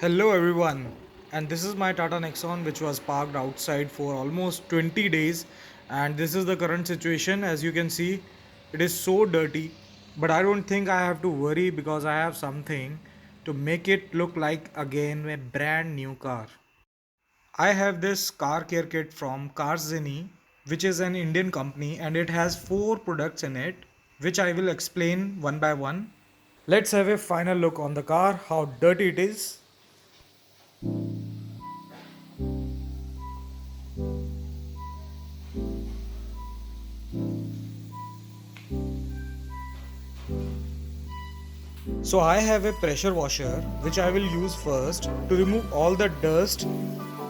Hello everyone, and this is my Tata Nexon which was parked outside for almost 20 days, and this is the current situation. As you can see, it is so dirty, but I don't think I have to worry because I have something to make it look like again a brand new car. I have this car care kit from CARZINI, which is an Indian company, and it has 4 products in it, which I will explain one by one. Let's have a final look on the car, how dirty it is. So I have a pressure washer which I will use first to remove all the dust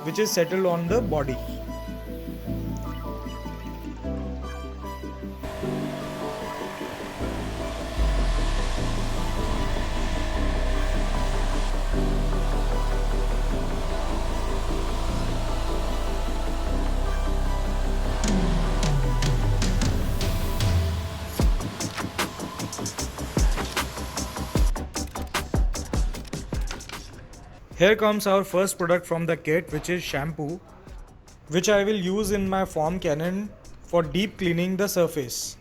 which is settled on the body. Here comes our first product from the kit, which is shampoo, which I will use in my foam cannon for deep cleaning the surface.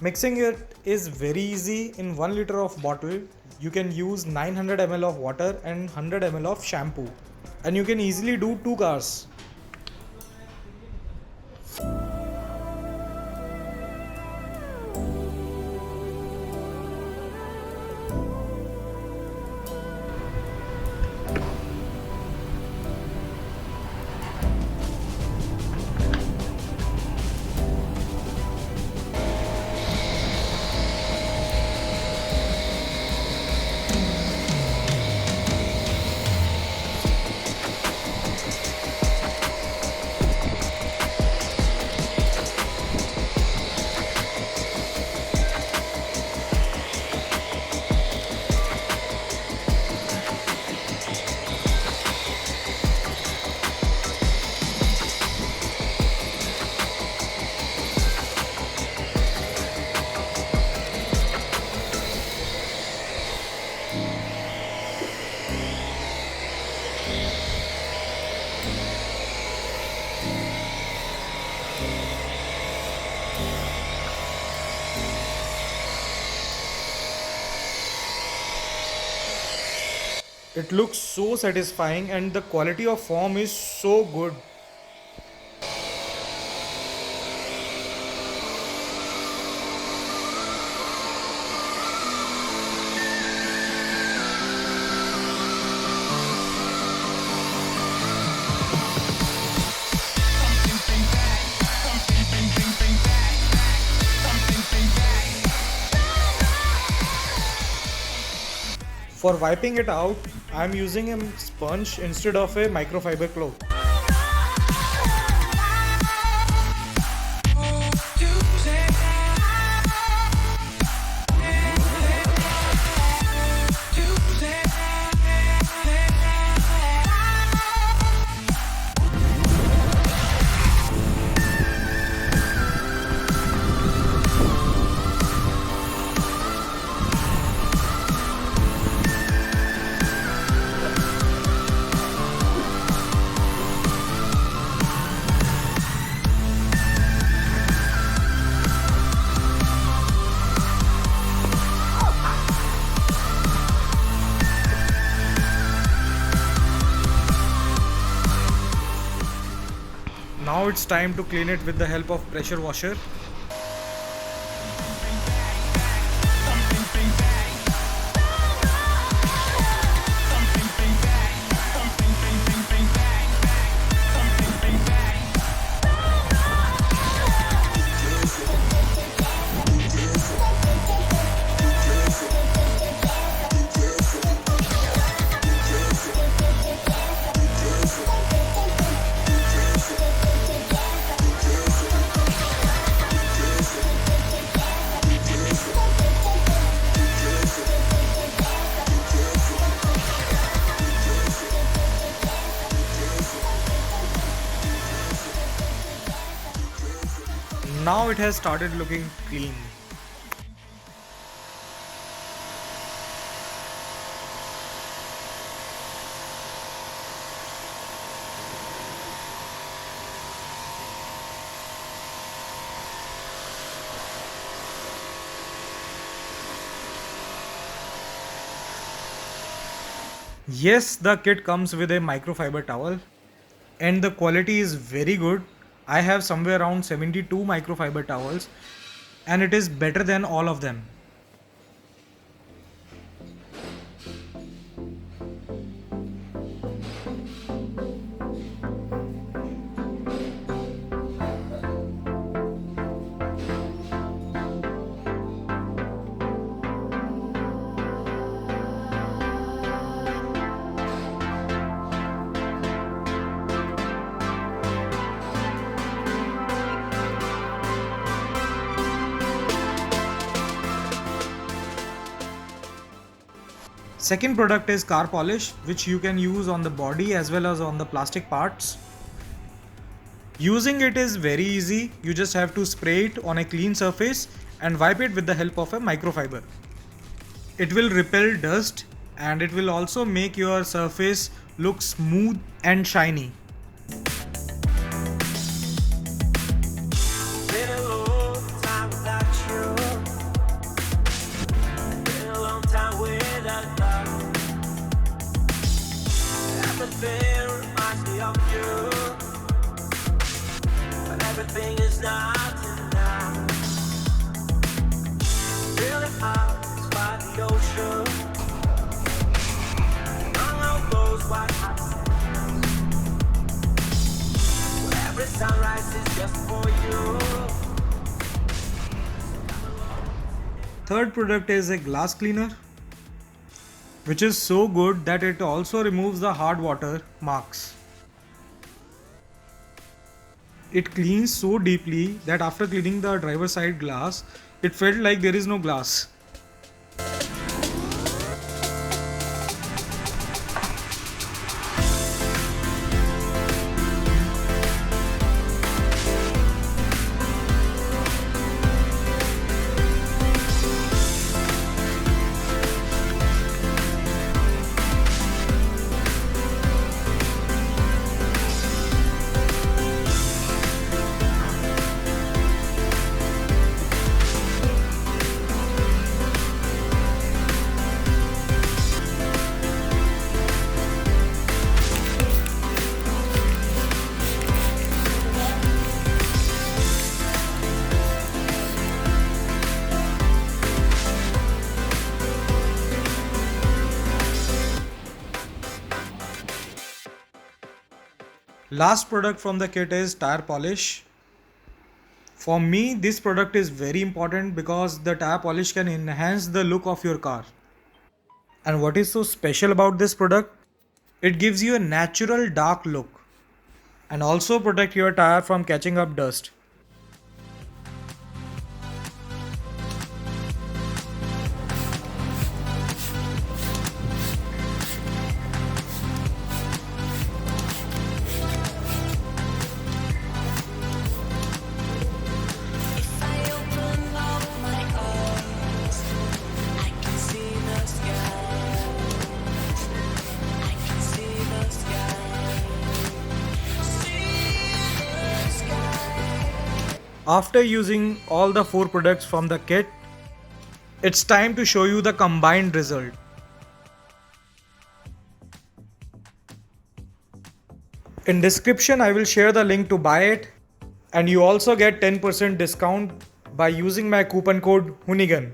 Mixing it is very easy. In 1 liter of bottle you can use 900 ml of water and 100 ml of shampoo, and you can easily do 2 cars. It looks so satisfying and the quality of foam is so good. For wiping it out, I am using a sponge instead of a microfiber cloth. Now it's time to clean it with the help of pressure washer. Now it has started looking clean. Yes, the kit comes with a microfiber towel and the quality is very good. I have somewhere around 72 microfiber towels and it is better than all of them. Second product is car polish, which you can use on the body as well as on the plastic parts. Using it is very easy. You just have to spray it on a clean surface and wipe it with the help of a microfiber. It will repel dust and it will also make your surface look smooth and shiny. Been a long time without you. Been a long time without love. Everything reminds me of you, but everything is not enough. Feeling out by the ocean, long of those white hot sands, where every sunrise is just for you. Third product is a glass cleaner, which is so good that it also removes the hard water marks. It cleans so deeply that after cleaning the driver's side glass, it felt like there is no glass. Last product from the kit is tire polish. For me, this product is very important because the tire polish can enhance the look of your car. And what is so special about this product? It gives you a natural dark look and also protect your tire from catching up dust. If I open up my eyes, I can see the sky. I can see the sky. See the sky. After using all the 4 products from the kit, it's time to show you the combined result. In description I will share the link to buy it and you also get 10% discount by using my coupon code Hoonigan.